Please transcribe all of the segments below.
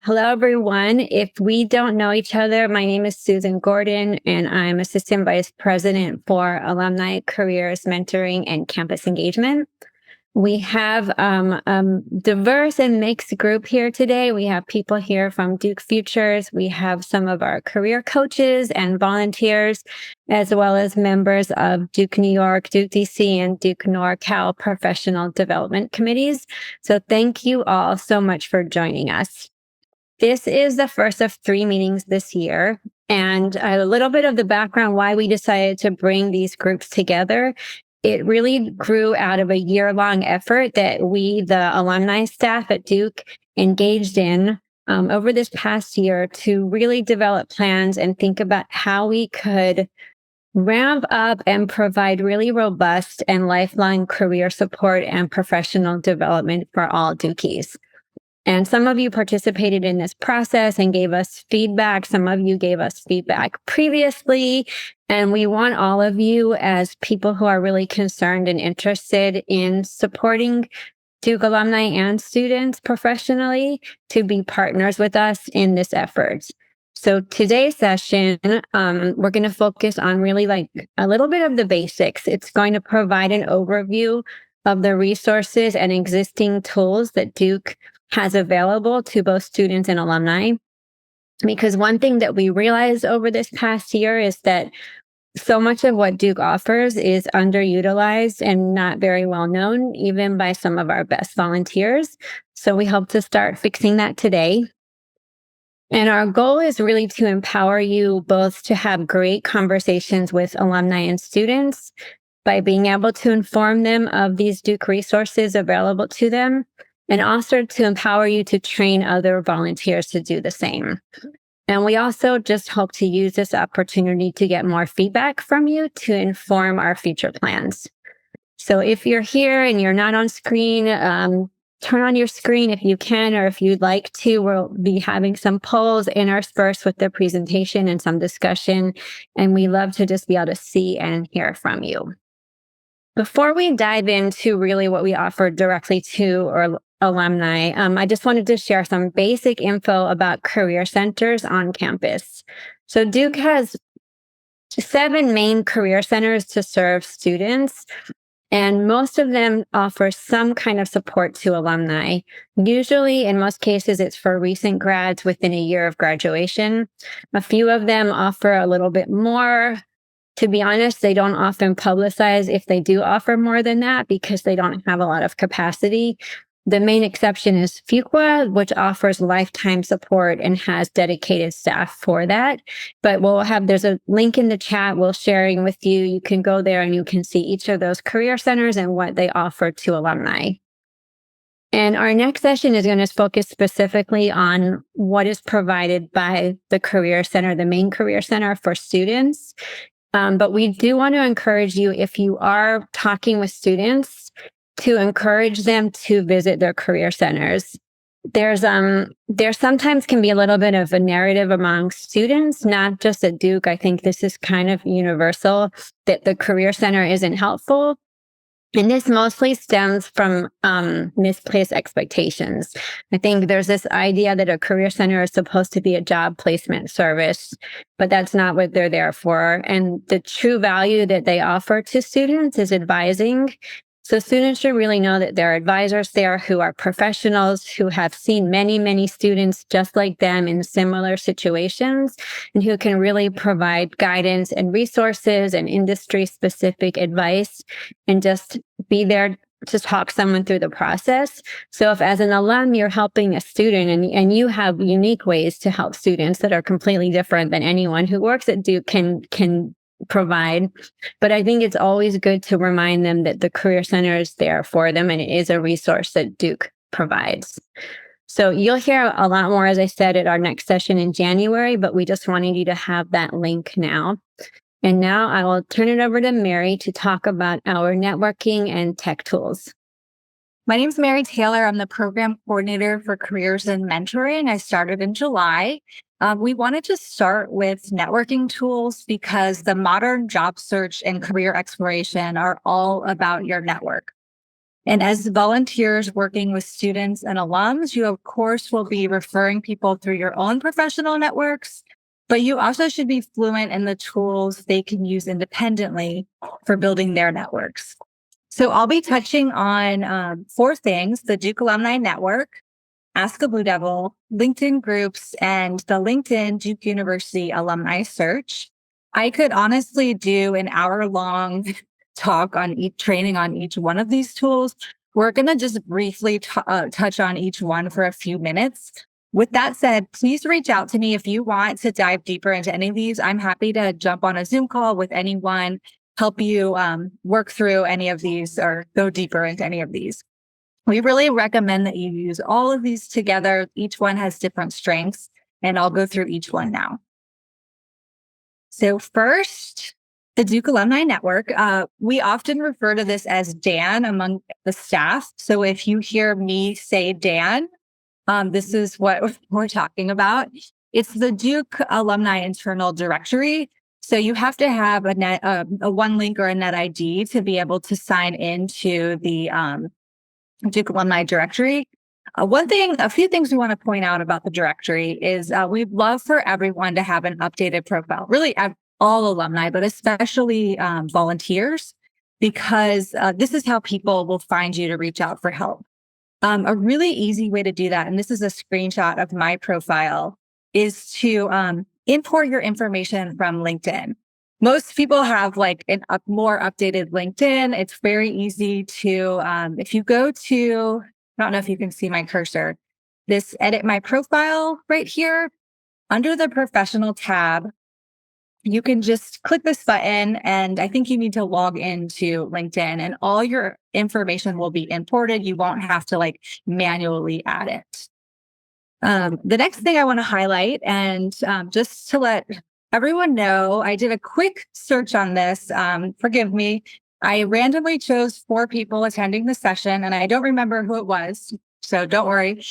Hello, everyone. If we don't know each other, my name is Susan Gordon, and I'm Assistant Vice President for Alumni Careers Mentoring and Campus Engagement. We have a diverse and mixed group here today. We have people here from Duke Futures. We have some of our career coaches and volunteers, as well as members of Duke New York, Duke DC, and Duke NorCal professional development committees. So thank you all so much for joining us. This is the first of 3 meetings this year, and a little bit of the background why we decided to bring these groups together. It really grew out of a year-long effort that we, the alumni staff at Duke, engaged in over this past year to really develop plans and think about how we could ramp up and provide really robust and lifelong career support and professional development for all Dukies. And some of you participated in this process and gave us feedback. Some of you gave us feedback previously. And we want all of you, as people who are really concerned and interested in supporting Duke alumni and students professionally, to be partners with us in this effort. So today's session, we're going to focus on really like a little bit of the basics. It's going to provide an overview of the resources and existing tools that Duke has available to both students and alumni. Because one thing that we realized over this past year is that so much of what Duke offers is underutilized and not very well known, even by some of our best volunteers. So we hope to start fixing that today. And our goal is really to empower you both to have great conversations with alumni and students by being able to inform them of these Duke resources available to them, and also to empower you to train other volunteers to do the same. And we also just hope to use this opportunity to get more feedback from you to inform our future plans. So if you're here and you're not on screen, turn on your screen if you can, or if you'd like to. We'll be having some polls interspersed with the presentation and some discussion, and we love to just be able to see and hear from you. Before we dive into really what we offer directly to our alumni, I just wanted to share some basic info about career centers on campus. So Duke has 7 main career centers to serve students, and most of them offer some kind of support to alumni. Usually, in most cases, it's for recent grads within a year of graduation. A few of them offer a little bit more. To be honest, they don't often publicize if they do offer more than that because they don't have a lot of capacity. The main exception is Fuqua, which offers lifetime support and has dedicated staff for that. But there's a link in the chat we'll sharing with you. You can go there and you can see each of those career centers and what they offer to alumni. And our next session is going to focus specifically on what is provided by the Career Center, the main Career Center for students. But we do want to encourage you, if you are talking with students, to encourage them to visit their career centers. There sometimes can be a little bit of a narrative among students, not just at Duke. I think this is kind of universal, that the career center isn't helpful. And this mostly stems from misplaced expectations. I think there's this idea that a career center is supposed to be a job placement service, but that's not what they're there for. And the true value that they offer to students is advising. So students should really know that there are advisors there who are professionals who have seen many, many students just like them in similar situations, and who can really provide guidance and resources and industry-specific advice, and just be there to talk someone through the process. So if as an alum, you're helping a student and you have unique ways to help students that are completely different than anyone who works at Duke can provide. But I think it's always good to remind them that the Career Center is there for them, and it is a resource that Duke provides. So you'll hear a lot more, as I said, at our next session in January, but we just wanted you to have that link now. And now I will turn it over to Mary to talk about our networking and tech tools. My name is Mary Taylor. I'm the program coordinator for careers and mentoring. I started in July. We wanted to start with networking tools because the modern job search and career exploration are all about your network. And as volunteers working with students and alums, you of course will be referring people through your own professional networks, but you also should be fluent in the tools they can use independently for building their networks. So I'll be touching on 4 things: the Duke Alumni Network, Ask a Blue Devil, LinkedIn groups, and the LinkedIn Duke University Alumni Search. I could honestly do an hour-long talk on training on each one of these tools. We're going to just briefly touch on each one for a few minutes. With that said, please reach out to me if you want to dive deeper into any of these. I'm happy to jump on a Zoom call with anyone, help you work through any of these or go deeper into any of these. We really recommend that you use all of these together. Each one has different strengths, and I'll go through each one now. So first, the Duke Alumni Network. We often refer to this as DAN among the staff. So if you hear me say DAN, this is what we're talking about. It's the Duke Alumni Internal Directory. So you have to have a OneLink or a NetID to be able to sign into the Duke Alumni Directory. A few things we want to point out about the directory is we'd love for everyone to have an updated profile, really all alumni, but especially volunteers, because this is how people will find you to reach out for help. A really easy way to do that, and this is a screenshot of my profile, is to import your information from LinkedIn. Most people have like a more updated LinkedIn. It's very easy to, if you go to, I don't know if you can see my cursor, this edit my profile right here, under the professional tab, you can just click this button, and I think you need to log into LinkedIn, and all your information will be imported. You won't have to like manually add it. The next thing I want to highlight, and just to let everyone know, I did a quick search on this. Forgive me. I randomly chose 4 people attending the session, and I don't remember who it was, so don't worry.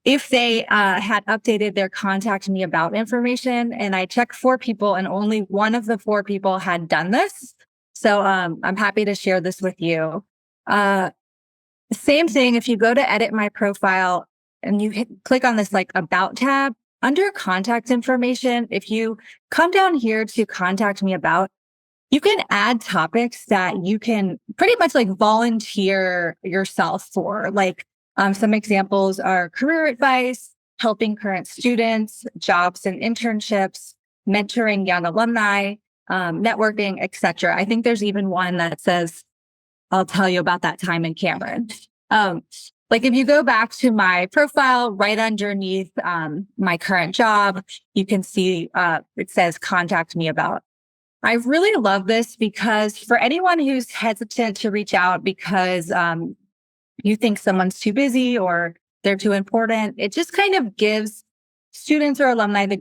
If they had updated their contact me about information, and I checked 4 people, and only one of the 4 people had done this. So I'm happy to share this with you. Same thing, if you go to edit my profile and you click on this like about tab, under contact information, if you come down here to contact me about, you can add topics that you can pretty much like volunteer yourself for. Like some examples are career advice, helping current students, jobs and internships, mentoring young alumni, networking, etc. I think there's even one that says, I'll tell you about that time in Cameron. Like if you go back to my profile, right underneath my current job, you can see it says contact me about. I really love this because for anyone who's hesitant to reach out because you think someone's too busy or they're too important, it just kind of gives students or alumni the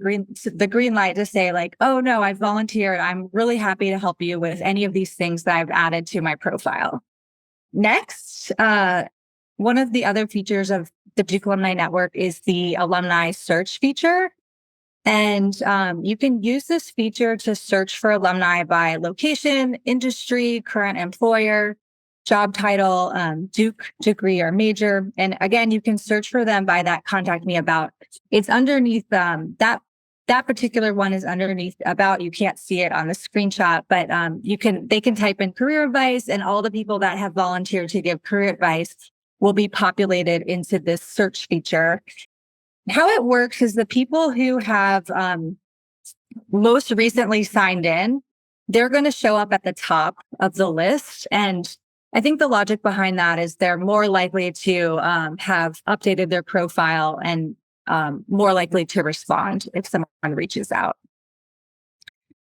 green light to say like, oh no, I've volunteered. I'm really happy to help you with any of these things that I've added to my profile. Next, one of the other features of the Duke Alumni Network is the alumni search feature. And you can use this feature to search for alumni by location, industry, current employer, job title, Duke degree or major. And again, you can search for them by that contact me about. It's underneath that particular one is underneath about. You can't see it on the screenshot, but they can type in career advice, and all the people that have volunteered to give career advice will be populated into this search feature. How it works is the people who have most recently signed in, they're going to show up at the top of the list. And I think the logic behind that is they're more likely to have updated their profile and more likely to respond if someone reaches out.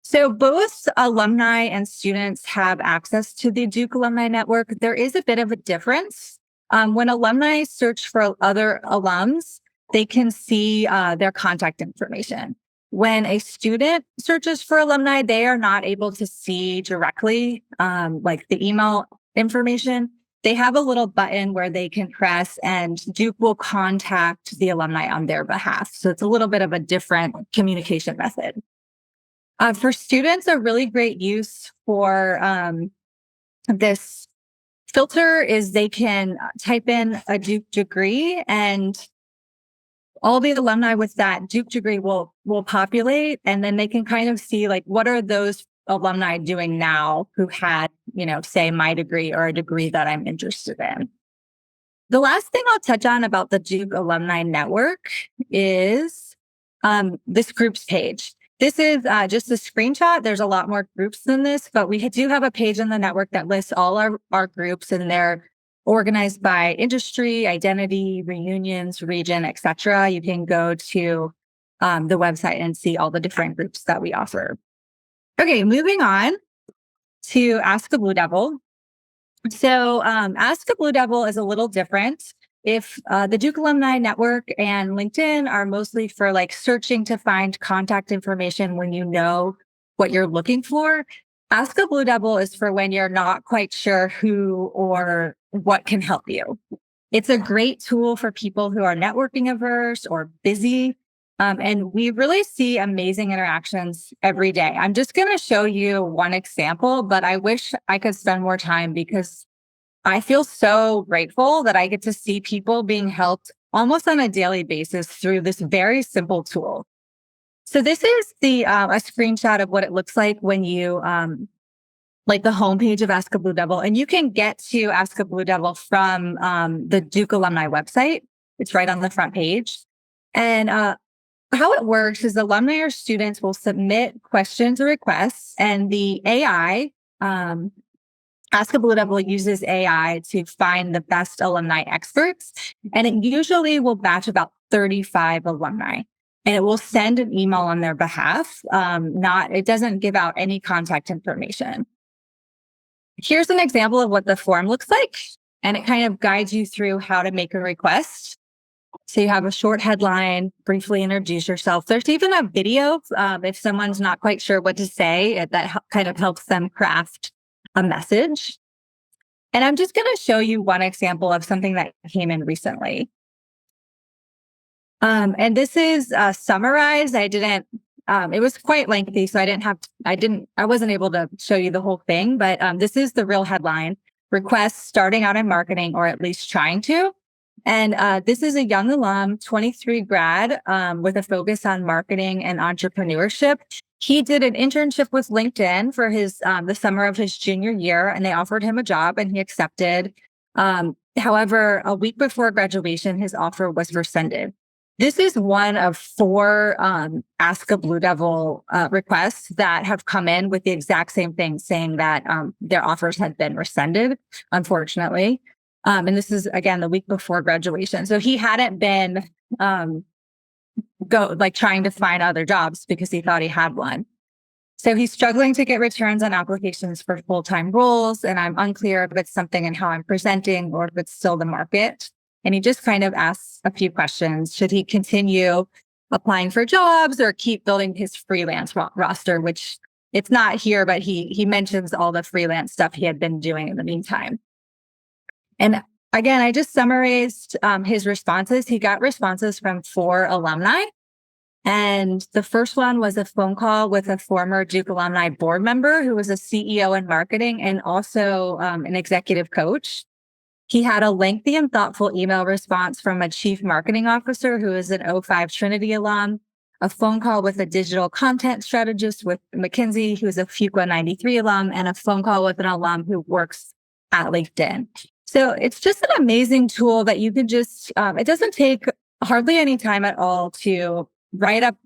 So both alumni and students have access to the Duke Alumni Network. There is a bit of a difference. When alumni search for other alums, they can see their contact information. When a student searches for alumni, they are not able to see directly like the email information. They have a little button where they can press and Duke will contact the alumni on their behalf. So it's a little bit of a different communication method. For students, a really great use for this filter is they can type in a Duke degree, and all the alumni with that Duke degree will populate, and then they can kind of see like what are those alumni doing now who had, say my degree or a degree that I'm interested in. The last thing I'll touch on about the Duke Alumni Network is this groups page. This is just a screenshot. There's a lot more groups than this, but we do have a page in the network that lists all our groups, and they're organized by industry, identity, reunions, region, etc. You can go to the website and see all the different groups that we offer. Okay, moving on to Ask a Blue Devil. So Ask a Blue Devil is a little different. If the Duke Alumni Network and LinkedIn are mostly for like searching to find contact information when you know what you're looking for, Ask a Blue Devil is for when you're not quite sure who or what can help you. It's a great tool for people who are networking averse or busy. And we really see amazing interactions every day. I'm just going to show you one example, but I wish I could spend more time because I feel so grateful that I get to see people being helped almost on a daily basis through this very simple tool. So this is a screenshot of what it looks like when you like the homepage of Ask a Blue Devil, and you can get to Ask a Blue Devil from the Duke Alumni website. It's right on the front page. And how it works is alumni or students will submit questions or requests, and the AI, Ask a Blue Devil uses AI to find the best alumni experts, and it usually will batch about 35 alumni, and it will send an email on their behalf. It doesn't give out any contact information. Here's an example of what the form looks like, and it kind of guides you through how to make a request. So you have a short headline, briefly introduce yourself. There's even a video if someone's not quite sure what to say, that kind of helps them craft a message. And I'm just going to show you one example of something that came in recently. And this is summarized. It was quite lengthy, so I wasn't able to show you the whole thing, but this is the real headline: requests starting out in marketing, or at least trying to. And this is a young alum, 23 grad, with a focus on marketing and entrepreneurship. He did an internship with LinkedIn for the summer of his junior year, and they offered him a job, and he accepted. However, a week before graduation, his offer was rescinded. This is one of 4 Ask a Blue Devil requests that have come in with the exact same thing, saying that their offers had been rescinded, unfortunately. And this is, again, the week before graduation. So he hadn't been trying to find other jobs because he thought he had one. So he's struggling to get returns on applications for full-time roles. And I'm unclear if it's something in how I'm presenting or if it's still the market. And he just kind of asks a few questions. Should he continue applying for jobs or keep building his freelance roster, which it's not here, but he mentions all the freelance stuff he had been doing in the meantime. And again, I just summarized his responses. He got responses from 4 alumni. And the first one was a phone call with a former Duke Alumni board member who was a CEO in marketing and also an executive coach. He had a lengthy and thoughtful email response from a chief marketing officer who is an 05 Trinity alum, a phone call with a digital content strategist with McKinsey, who's a Fuqua 93 alum, and a phone call with an alum who works at LinkedIn. So it's just an amazing tool that you can just, it doesn't take hardly any time at all to write up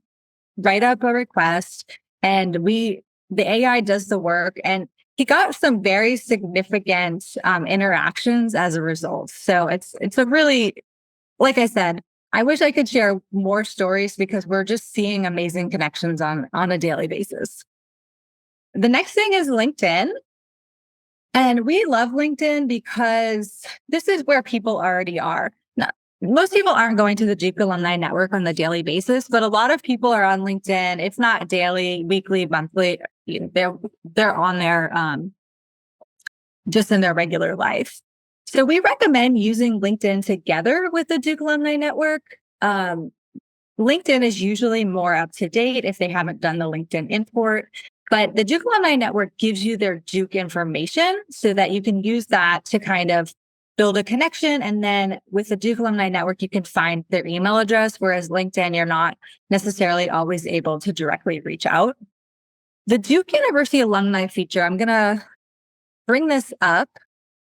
a request, and the AI does the work. And he got some very significant interactions as a result. So it's a really, like I said, I wish I could share more stories because we're just seeing amazing connections on a daily basis. The next thing is LinkedIn. And we love LinkedIn because this is where people already are. Now, most people aren't going to the Duke Alumni Network on the daily basis, but a lot of people are on LinkedIn. If not daily, weekly, monthly, they're on there just in their regular life. So we recommend using LinkedIn together with the Duke Alumni Network. LinkedIn is usually more up to date if they haven't done the LinkedIn import. But the Duke Alumni Network gives you their Duke information so that you can use that to kind of build a connection. And then with the Duke Alumni Network, you can find their email address, whereas LinkedIn, you're not necessarily always able to directly reach out. The Duke University alumni feature, I'm going to bring this up.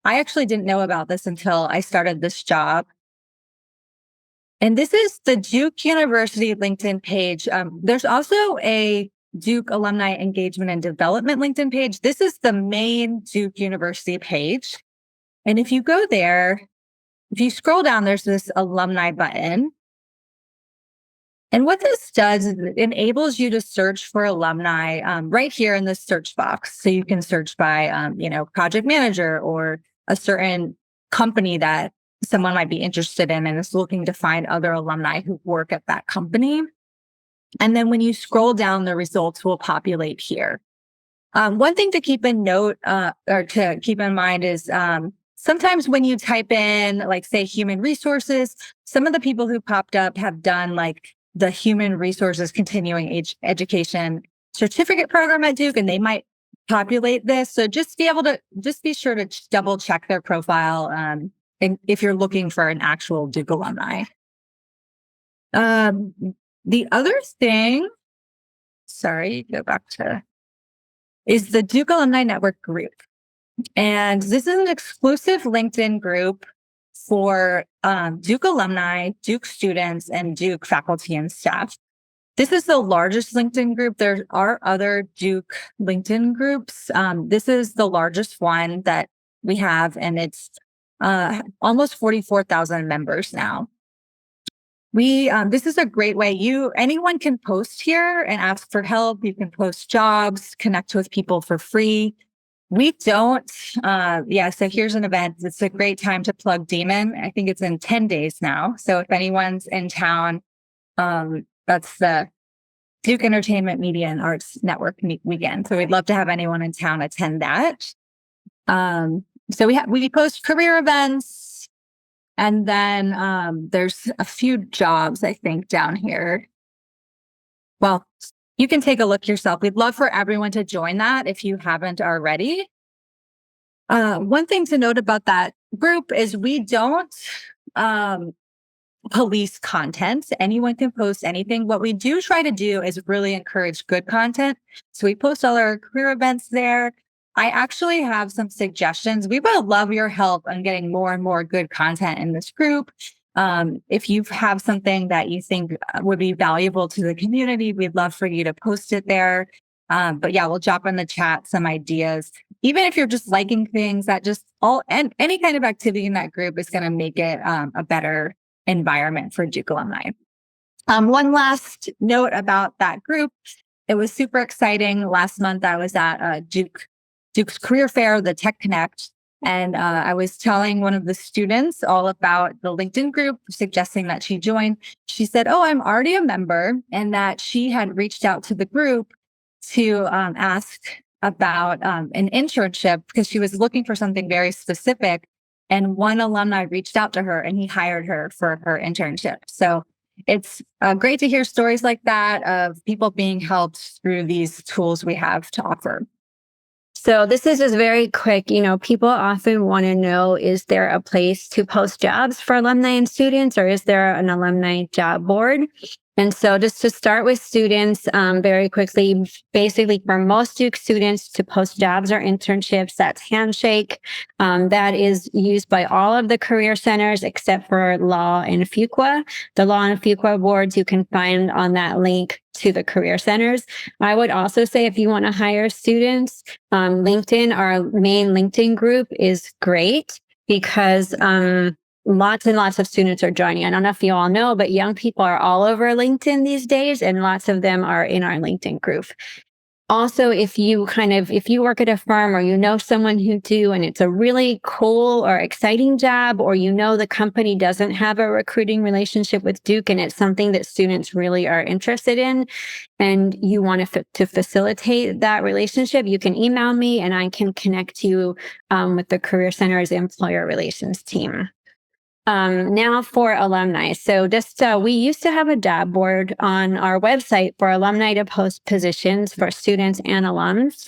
I actually didn't know about this until I started this job. And this is the Duke University LinkedIn page. There's also a Duke Alumni Engagement and Development LinkedIn page. This is the main Duke University page. And if you go there, if you scroll down, there's this alumni button. And what this does is it enables you to search for alumni right here in the search box. So you can search by, project manager or a certain company that someone might be interested in and is looking to find other alumni who work at that company. And then when you scroll down, the results will populate here. One thing to keep in note or to keep in mind is sometimes when you type in, like, say, human resources, some of the people who popped up have done like the human resources continuing education certificate program at Duke, and they might populate this. So just be sure to double check their profile and if you're looking for an actual Duke alumni. The other thing, is the Duke Alumni Network group. And this is an exclusive LinkedIn group for Duke alumni, Duke students, and Duke faculty and staff. This is the largest LinkedIn group. There are other Duke LinkedIn groups. This is the largest one that we have, and it's almost 44,000 members now. This is a great way. Anyone can post here and ask for help. You can post jobs, connect with people for free. We don't. So here's an event. It's a great time to plug Demon. I think it's in 10 days now. So if anyone's in town, that's the Duke Entertainment Media and Arts Network weekend. So we'd love to have anyone in town attend that. So we post career events, and then there's a few jobs, I think, down here. Well, you can take a look yourself. We'd love for everyone to join that if you haven't already. One thing to note about that group is we don't police content. Anyone can post anything. What we do try to do is really encourage good content. So we post all our career events there. I actually have some suggestions. We would love your help on getting more and more good content in this group. If you have something that you think would be valuable to the community, we'd love for you to post it there. But yeah, we'll drop in the chat some ideas. Even if you're just liking things, and any kind of activity in that group is going to make it a better environment for Duke alumni. One last note about that group. It was super exciting. Last month, I was at Duke's Career Fair, the Tech Connect. And I was telling one of the students all about the LinkedIn group, suggesting that she join. She said, "Oh, I'm already a member," and that she had reached out to the group to ask about an internship because she was looking for something very specific. And one alumni reached out to her and he hired her for her internship. So it's great to hear stories like that of people being helped through these tools we have to offer. So this is just very quick. People often want to know, is there a place to post jobs for alumni and students, or is there an alumni job board? And so just to start with students, very quickly, basically for most Duke students to post jobs or internships, that's Handshake. That is used by all of the career centers except for Law and Fuqua. The Law and Fuqua boards you can find on that link to the career centers. I would also say if you want to hire students, LinkedIn, our main LinkedIn group is great because lots and lots of students are joining. I don't know if you all know, but young people are all over LinkedIn these days, and lots of them are in our LinkedIn group. Also, if you work at a firm or you know someone who do, and it's a really cool or exciting job, or the company doesn't have a recruiting relationship with Duke and it's something that students really are interested in, and you want to facilitate that relationship, you can email me and I can connect you with the Career Center's employer relations team. Now for alumni. So just we used to have a job board on our website for alumni to post positions for students and alums.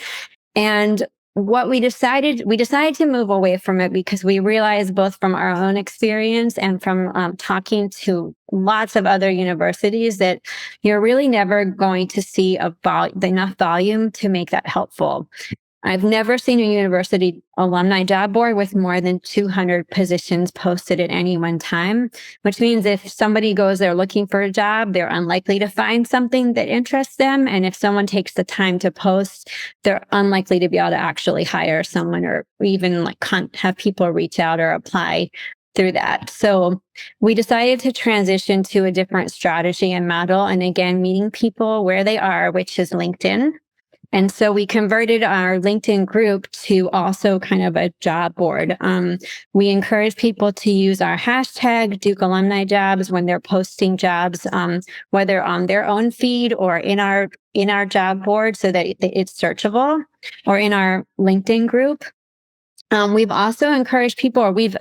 And what we decided to move away from it because we realized both from our own experience and from talking to lots of other universities that you're really never going to see enough volume to make that helpful. I've never seen a university alumni job board with more than 200 positions posted at any one time, which means if somebody goes there looking for a job, they're unlikely to find something that interests them. And if someone takes the time to post, they're unlikely to be able to actually hire someone or even have people reach out or apply through that. So we decided to transition to a different strategy and model. And again, meeting people where they are, which is LinkedIn. And so we converted our LinkedIn group to also kind of a job board. We encourage people to use our hashtag Duke Alumni Jobs when they're posting jobs, whether on their own feed or in our job board, so that it's searchable, or in our LinkedIn group. We've also encouraged people, or we've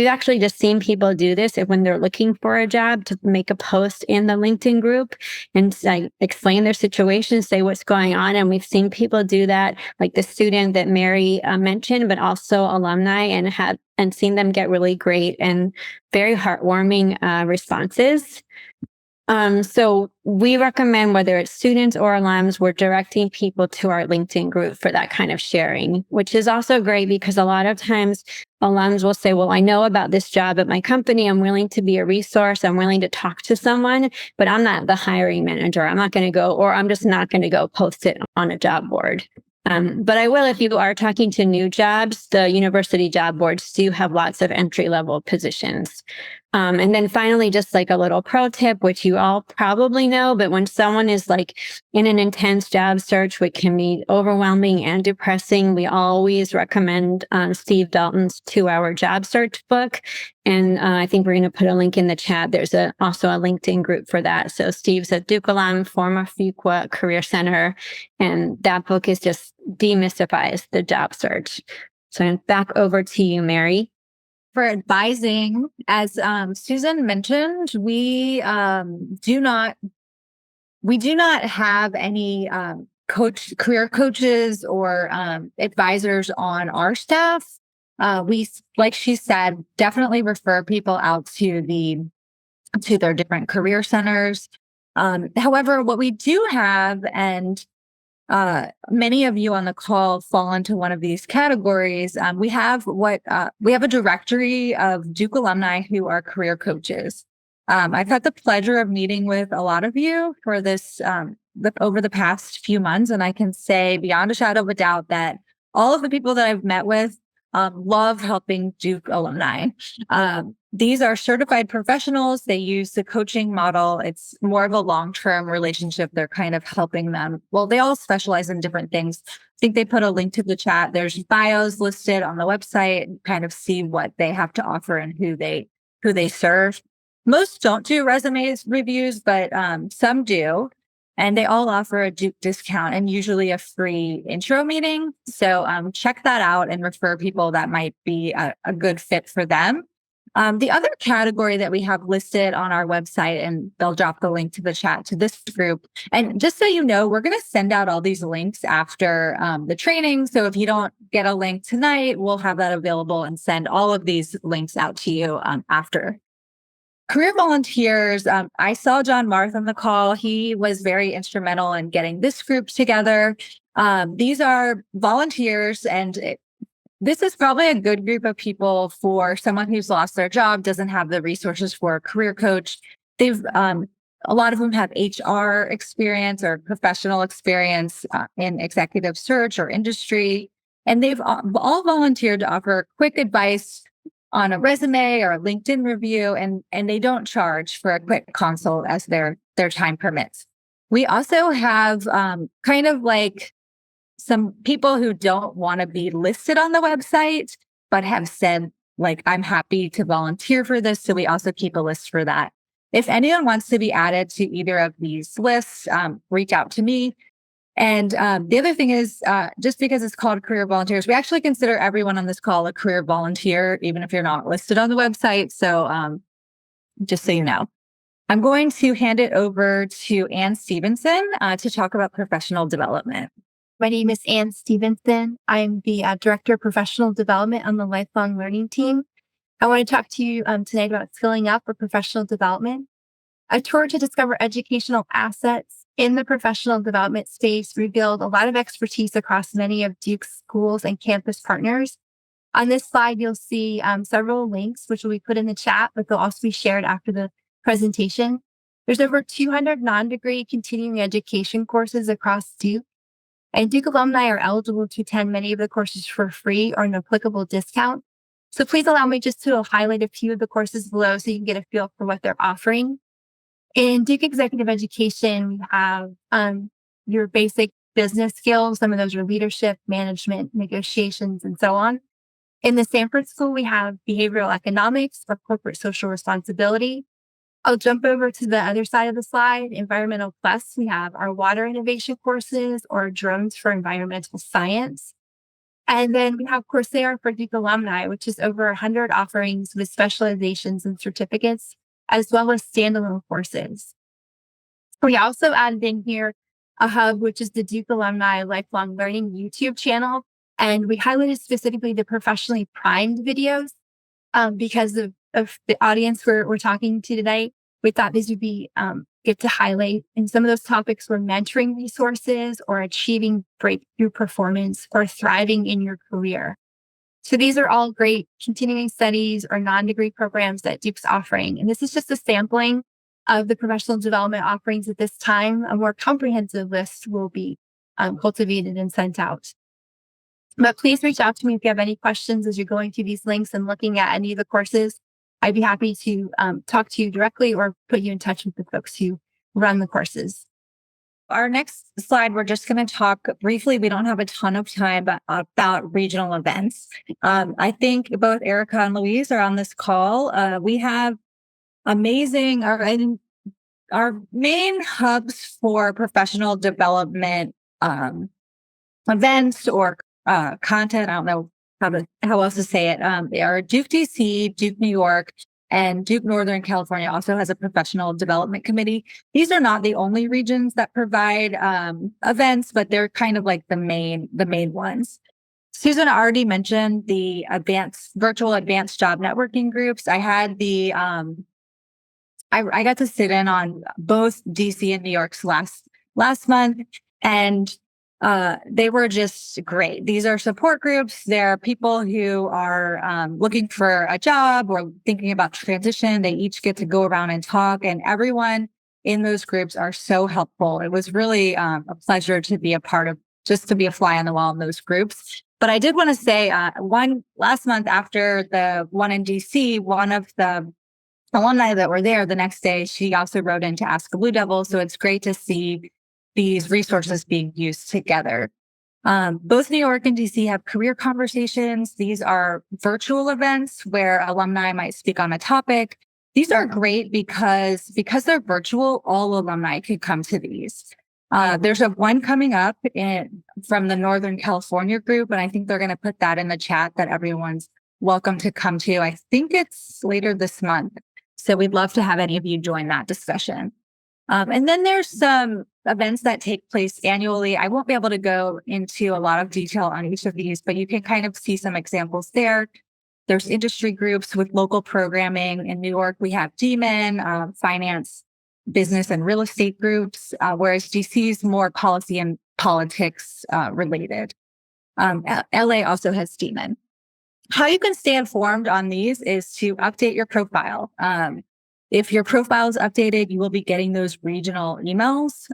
actually just seen people do this when they're looking for a job, to make a post in the LinkedIn group and explain their situation, say what's going on. And we've seen people do that, like the student that Mary mentioned, but also alumni, and seen them get really great and very heartwarming responses. So we recommend, whether it's students or alums, we're directing people to our LinkedIn group for that kind of sharing, which is also great because a lot of times alums will say, well, I know about this job at my company. I'm willing to be a resource. I'm willing to talk to someone, but I'm not the hiring manager. I'm not going to go, or I'm just not going to go post it on a job board. But I will, if you are talking to new jobs, the university job boards do have lots of entry-level positions. And then finally, just like a little pro tip, which you all probably know, but when someone is in an intense job search, which can be overwhelming and depressing, we always recommend Steve Dalton's 2-Hour Job Search book. And I think we're going to put a link in the chat. There's also a LinkedIn group for that. So Steve's a Duke alum, former Fuqua Career Center, and that book is just demystifies the job search. So back over to you, Mary. For advising, as Susan mentioned, we do not have any career coaches or advisors on our staff. We, like she said, definitely refer people out to their different career centers. However, what we do have, and many of you on the call fall into one of these categories. We have a directory of Duke alumni who are career coaches. I've had the pleasure of meeting with a lot of you for this over the past few months, and I can say beyond a shadow of a doubt that all of the people that I've met with love helping Duke alumni. These are certified professionals. They use the coaching model. It's more of a long-term relationship. They're kind of helping them. Well, they all specialize in different things. I think they put a link to the chat. There's bios listed on the website, kind of see what they have to offer and who they serve. Most don't do resumes reviews, but some do. And they all offer a Duke discount and usually a free intro meeting. So check that out and refer people that might be a good fit for them. The other category that we have listed on our website, and they'll drop the link to the chat to this group. And just so you know, we're going to send out all these links after the training. So if you don't get a link tonight, we'll have that available and send all of these links out to you after. Career volunteers, I saw John Marth on the call. He was very instrumental in getting this group together. These are volunteers, and this is probably a good group of people for someone who's lost their job, doesn't have the resources for a career coach. A lot of them have HR experience or professional experience in executive search or industry, and they've all volunteered to offer quick advice on a resume or a LinkedIn review, and they don't charge for a quick consult as their time permits. We also have kind of like some people who don't want to be listed on the website, but have said, I'm happy to volunteer for this. So we also keep a list for that. If anyone wants to be added to either of these lists, reach out to me. And the other thing is, just because it's called Career Volunteers, we actually consider everyone on this call a career volunteer, even if you're not listed on the website. So just so you know. I'm going to hand it over to Ann Stevenson to talk about professional development. My name is Ann Stevenson. I'm the Director of Professional Development on the Lifelong Learning team. I want to talk to you tonight about skilling up or professional development. A tour to discover educational assets in the professional development space revealed a lot of expertise across many of Duke's schools and campus partners. On this slide, you'll see several links, which will be put in the chat, but they'll also be shared after the presentation. There's over 200 non-degree continuing education courses across Duke, and Duke alumni are eligible to attend many of the courses for free or an applicable discount. So please allow me just to highlight a few of the courses below so you can get a feel for what they're offering. In Duke Executive Education, we have your basic business skills. Some of those are leadership, management, negotiations, and so on. In the Sanford School, we have behavioral economics or corporate social responsibility. I'll jump over to the other side of the slide, Environmental Plus. We have our water innovation courses or drones for environmental science. And then we have Coursera for Duke alumni, which is over 100 offerings with specializations and certificates, as well as standalone courses. We also added in here a hub, which is the Duke Alumni Lifelong Learning YouTube channel. And we highlighted specifically the professionally primed videos because of the audience we're talking to today. We thought these would be good to highlight. And some of those topics were mentoring resources or achieving breakthrough performance or thriving in your career. So these are all great continuing studies or non-degree programs that Duke's offering. And this is just a sampling of the professional development offerings at this time. A more comprehensive list will be cultivated and sent out. But please reach out to me if you have any questions as you're going through these links and looking at any of the courses. I'd be happy to talk to you directly or put you in touch with the folks who run the courses. Our next slide, we're just going to talk briefly. We don't have a ton of time, but about regional events. I think both Erica and Louise are on this call. We have amazing, our main hubs for professional development events or content. I don't know how else to say it. They are Duke DC, Duke New York, and Duke Northern California also has a professional development committee. These are not the only regions that provide events, but they're kind of like the main ones. Susan already mentioned the virtual advanced job networking groups. I had the I got to sit in on both DC and New York's last month, and they were just great. These are support groups. They're people who are looking for a job or thinking about transition. They each get to go around and talk, and everyone in those groups are so helpful. It was really a pleasure to be a part of, just to be a fly on the wall in those groups. But I did want to say last month after the one in DC, one of the alumni that were there the next day, she also wrote in to ask a Blue Devil. So it's great to see these resources being used together. Both New York and DC have career conversations. These are virtual events where alumni might speak on a topic. These are great because they're virtual, all alumni could come to these. There's one coming up from the Northern California group, and I think they're going to put that in the chat that everyone's welcome to come to. I think it's later this month. So we'd love to have any of you join that discussion. And then there's some events that take place annually. I won't be able to go into a lot of detail on each of these, but you can kind of see some examples there. There's industry groups with local programming. In New York, we have DMIN, finance, business, and real estate groups, whereas DC is more policy and politics related. LA also has DMIN. How you can stay informed on these is to update your profile. If your profile is updated, you will be getting those regional emails.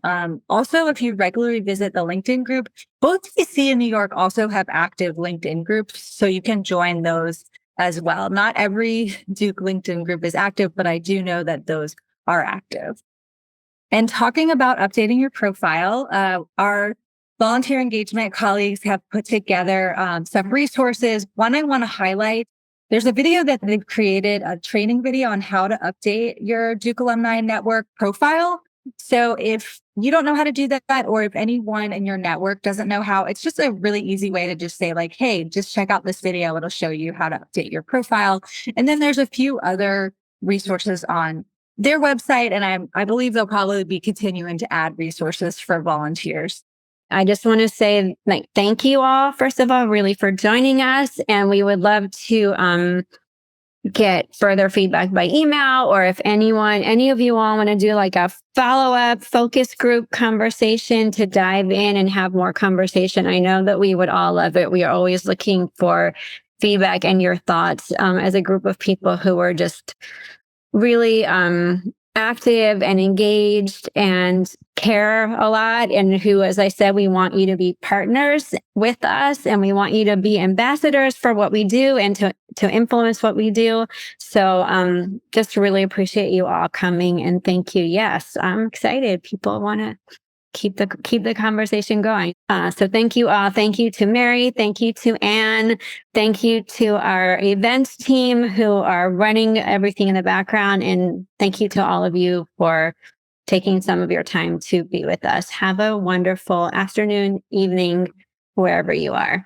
Also, if you regularly visit the LinkedIn group, both DC and New York also have active LinkedIn groups, so you can join those as well. Not every Duke LinkedIn group is active, but I do know that those are active. And talking about updating your profile, our volunteer engagement colleagues have put together some resources. One I want to highlight. There's a video that they've created, a training video on how to update your Duke Alumni Network profile. So if you don't know how to do that, or if anyone in your network doesn't know how, it's just a really easy way to just say like, hey, just check out this video. It'll show you how to update your profile. And then there's a few other resources on their website. And I believe they'll probably be continuing to add resources for volunteers. I just want to say, like, thank you all, first of all, really for joining us. And we would love to get further feedback by email, or if any of you all want to do like a follow-up focus group conversation to dive in and have more conversation. I know that we would all love it. We are always looking for feedback and your thoughts as a group of people who are just really active and engaged and care a lot, and who, as I said, we want you to be partners with us, and we want you to be ambassadors for what we do and to influence what we do. So just really appreciate you all coming, and thank you. Yes, I'm excited. People want to keep the conversation going. So thank you all. Thank you to Mary. Thank you to Anne. Thank you to our events team who are running everything in the background. And thank you to all of you for taking some of your time to be with us. Have a wonderful afternoon, evening, wherever you are.